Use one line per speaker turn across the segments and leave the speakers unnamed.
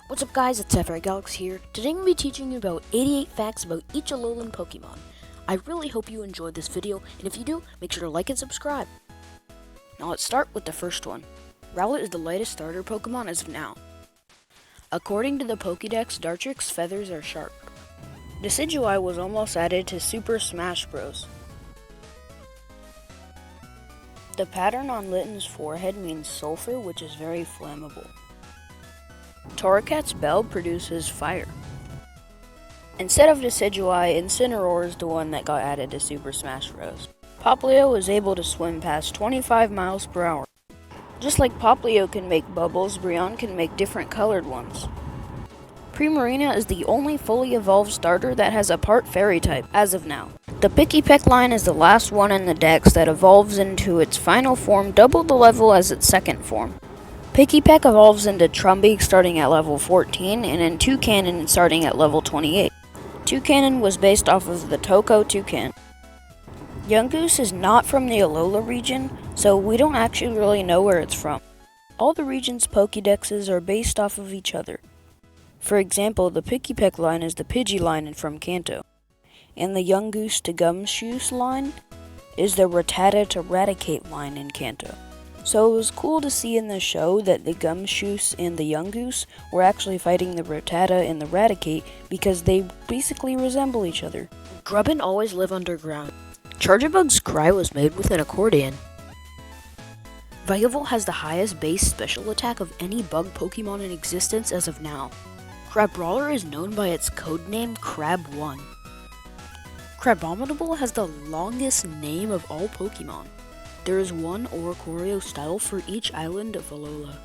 What's up guys, it's Galax here. Today I'm going to be teaching you about 88 facts about each ALOLAN Pokemon. I really hope you enjoyed this video, and if you do, make sure to like and subscribe. Now let's start with the first one. Rowlet is the lightest starter Pokemon as of now. According to the Pokédex, Dartrix's feathers are sharp. Decidueye was almost added to Super Smash Bros. The pattern on Litten's forehead means sulfur, which is very flammable. Torracat's bell produces fire. Instead of Decidueye, Incineroar is the one that got added to Super Smash Bros. Popplio is able to swim past 25 miles per hour. Just like Popplio can make bubbles, Brionne can make different colored ones. Primarina is the only fully evolved starter that has a part fairy type, as of now. The Pikipek line is the last one in the dex that evolves into its final form double the level as its second form. Pikipek evolves into Trumbeak starting at level 14, and in Toucannon starting at level 28. Toucannon was based off of the Toko Toucan. Yungoos is not from the Alola region, so we don't actually really know where it's from. All the region's Pokédexes are based off of each other. For example, the Pikipek line is the Pidgey line from Kanto, and the Yungoos to Gumshoos line is the Rattata to Raticate line in Kanto. So it was cool to see in the show that the Gumshoos and the Yungoos were actually fighting the Rattata and the Raticate because they basically resemble each other. Grubbin always live underground. Charjabug's cry was made with an accordion. Vigavole has the highest base special attack of any bug Pokemon in existence as of now. Crabrawler is known by its codename Crab1. Crabominable has the longest name of all Pokemon. There is one Oricorio style for each island of Alola.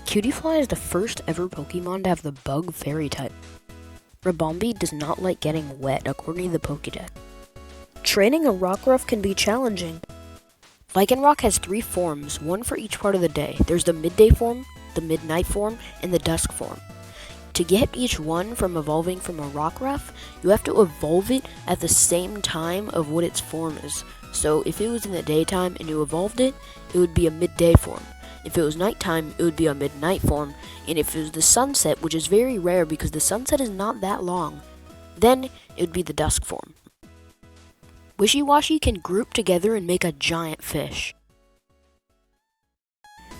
Cutiefly is the first ever Pokemon to have the bug fairy type. Ribombee does not like getting wet according to the Pokédex. Training a Rockruff can be challenging. Lycanroc has 3 forms, one for each part of the day. There's the midday form, the midnight form, and the dusk form. To get each one from evolving from a Rockruff, you have to evolve it at the same time of what its form is. So if it was in the daytime and you evolved it, it would be a midday form. If it was nighttime, it would be a midnight form. And if it was the sunset, which is very rare because the sunset is not that long, then it would be the dusk form. Wishiwashi can group together and make a giant fish.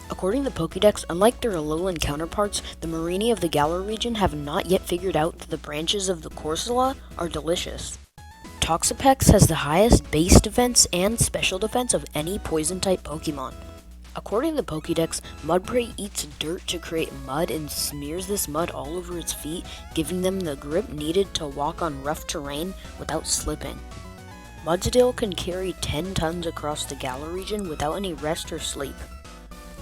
According to the Pokédex, unlike their Alolan counterparts, the Marini of the Galar region have not yet figured out that the branches of the Corsola are delicious. Toxapex has the highest base defense and special defense of any poison-type Pokemon. According to the Pokédex, Mudbray eats dirt to create mud and smears this mud all over its feet, giving them the grip needed to walk on rough terrain without slipping. Mudsdale can carry 10 tons across the Galar region without any rest or sleep.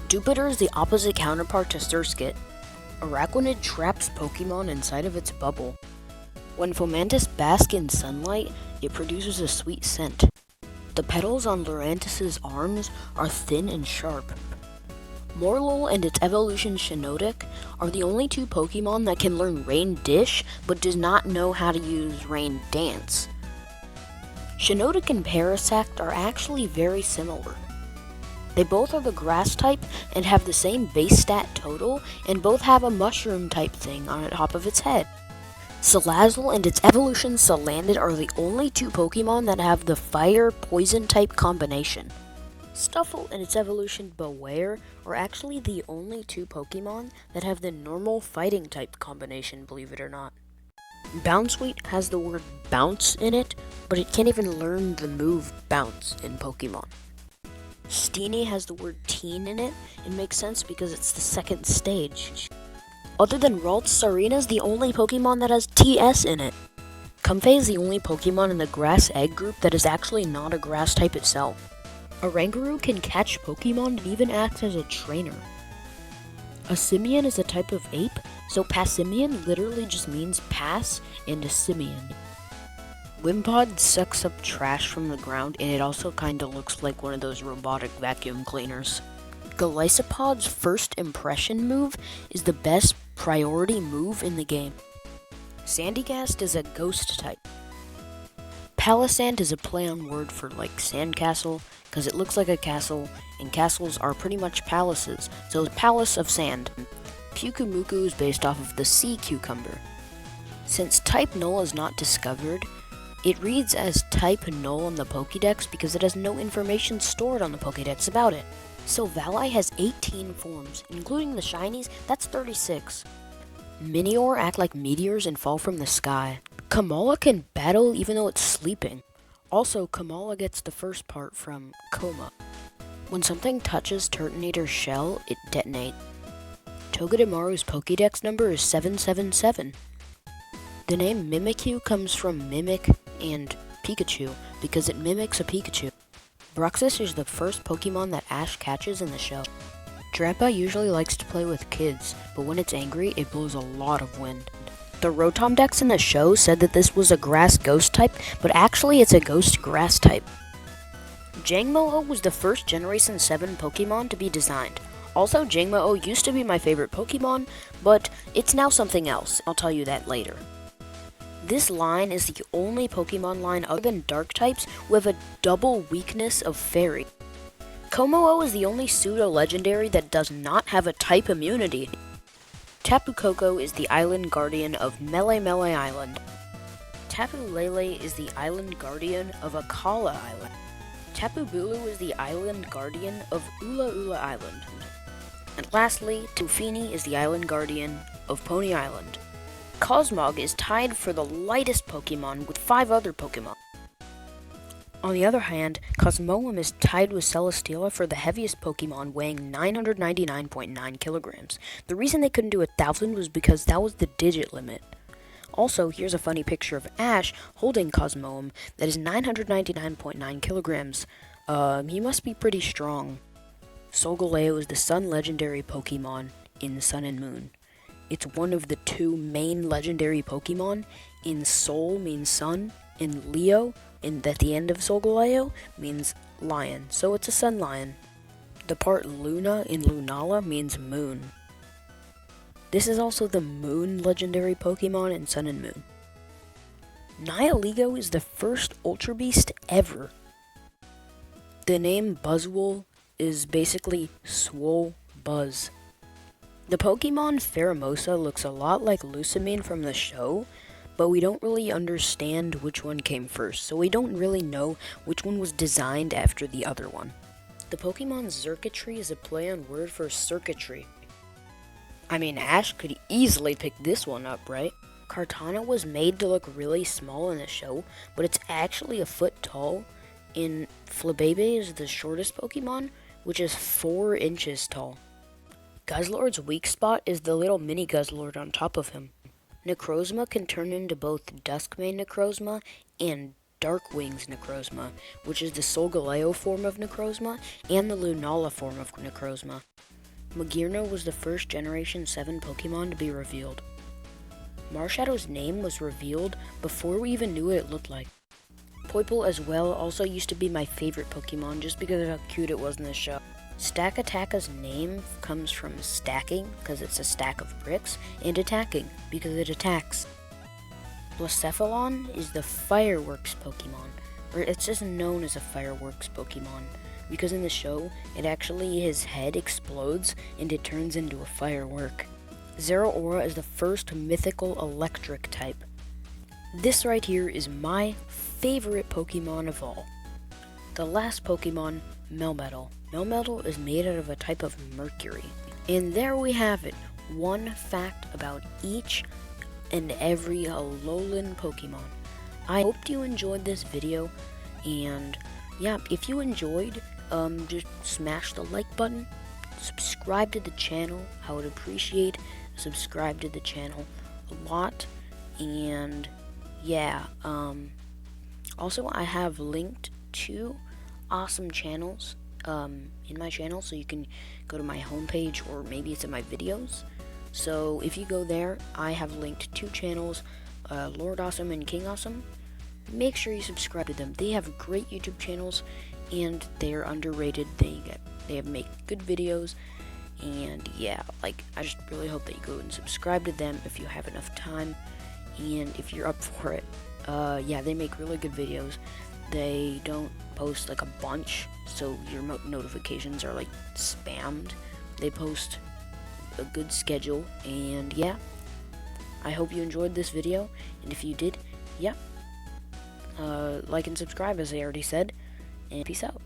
Jupiter is the opposite counterpart to Surskit. Araquanid traps Pokemon inside of its bubble. When Fomantis basks in sunlight, it produces a sweet scent. The petals on Lurantis' arms are thin and sharp. Morlul and its evolution Shiinotic are the only 2 Pokemon that can learn Rain Dish, but does not know how to use Rain Dance. Shiinotic and Parasect are actually very similar. They both are the grass type and have the same base stat total, and both have a mushroom type thing on the top of its head. Salazzle and its evolution Salandit are the only 2 Pokemon that have the fire poison type combination. Stuffle and its evolution Beware are actually the only 2 Pokemon that have the normal fighting type combination, believe it or not. Bounsweet has the word bounce in it, but it can't even learn the move bounce in Pokemon. Steenie has the word teen in it. It makes sense because it's the second stage. Other than Ralts, Sarina is the only Pokemon that has TS in it. Comfey is the only Pokemon in the Grass Egg group that is actually not a grass type itself. Oranguru can catch Pokemon and even acts as a trainer. A Simian is a type of ape, so Passimian literally just means pass and a simian. Wimpod sucks up trash from the ground, and it also kinda looks like one of those robotic vacuum cleaners. Golisopod's first impression move is the best priority move in the game. Sandygast is a ghost type. Palisand is a play on word for like sandcastle, because it looks like a castle, and castles are pretty much palaces, so it's palace of sand. Pyukumuku is based off of the sea cucumber. Since type null is not discovered, it reads as type null on the Pokédex because it has no information stored on the Pokédex about it. So Valai has 18 forms, including the shinies, that's 36. Minior act like meteors and fall from the sky. Kamala can battle even though it's sleeping. Also, Kamala gets the first part from coma. When something touches Turtonator's shell, it detonates. Togedemaru's Pokédex number is 777. The name Mimikyu comes from Mimic and Pikachu because it mimics a Pikachu. Bruxus is the first Pokemon that Ash catches in the show. Drampa usually likes to play with kids, but when it's angry, it blows a lot of wind. The Rotom Dex in the show said that this was a grass ghost type, but actually it's a ghost grass type. Jangmo-o was the first Generation 7 Pokemon to be designed. Also, Jangmo-o used to be my favorite Pokemon, but it's now something else. I'll tell you that later. This line is the only Pokemon line other than Dark types with a double weakness of Fairy. Kommo-o is the only pseudo-legendary that does not have a type immunity. Tapu Koko is the island guardian of Mele Mele Island. Tapu Lele is the island guardian of Akala Island. Tapu Bulu is the island guardian of Ula Ula Island. And lastly, Tufini is the island guardian of Pony Island. Cosmog is tied for the lightest Pokemon with 5 other Pokemon. On the other hand, Cosmoem is tied with Celesteela for the heaviest Pokemon, weighing 999.9 kilograms. The reason they couldn't do 1,000 was because that was the digit limit. Also, here's a funny picture of Ash holding Cosmoem that is 999.9 kilograms. He must be pretty strong. Solgaleo is the Sun legendary Pokemon in Sun and Moon. It's one of the 2 main legendary Pokemon. In Sol means sun, in Leo, at the end of Solgaleo, means lion, so it's a sun lion. The part Luna in Lunala means moon. This is also the moon legendary Pokemon in Sun and Moon. Nihilego is the first Ultra Beast ever. The name Buzzwole is basically Swole Buzz. The Pokemon Pheromosa looks a lot like Lusamine from the show, but we don't really understand which one came first, so we don't really know which one was designed after the other one. The Pokemon Circuitry is a play on word for circuitry. I mean, Ash could easily pick this one up, right? Kartana was made to look really small in the show, but it's actually a foot tall. In Flabébé is the shortest Pokemon, which is 4 inches tall. Guzzlord's weak spot is the little mini Guzzlord on top of him. Necrozma can turn into both Duskmane Necrozma and Darkwings Necrozma, which is the Solgaleo form of Necrozma and the Lunala form of Necrozma. Magirno was the first Generation 7 Pokemon to be revealed. Marshadow's name was revealed before we even knew what it looked like. Poipole as well also used to be my favorite Pokemon just because of how cute it was in the show. Stakataka's name comes from stacking, because it's a stack of bricks, and attacking, because it attacks. Blacephalon is the fireworks Pokemon, or it's just known as a fireworks Pokemon, because in the show, his head explodes and it turns into a firework. Zeraora is the first mythical electric type. This right here is my favorite Pokemon of all. The last Pokemon, Melmetal. Melmetal is made out of a type of mercury. And there we have it. One fact about each and every ALOLAN Pokemon. I hope you enjoyed this video. And yeah, if you enjoyed, just smash the like button. Subscribe to the channel. I would appreciate subscribe to the channel a lot. And yeah, also I have linked 2 awesome channels in my channel, so you can go to my homepage, or maybe it's in my videos. So if you go there, I have linked 2 channels, Lord Awesome and King Awesome. Make sure you subscribe to them. They have great YouTube channels, and they're underrated. They make good videos, and yeah, I just really hope that you go and subscribe to them if you have enough time, and if you're up for it. Yeah, they make really good videos. They don't post a bunch, so your notifications are spammed. They post a good schedule, and yeah, I hope you enjoyed this video, and if you did, yeah, like and subscribe as I already said, and peace out.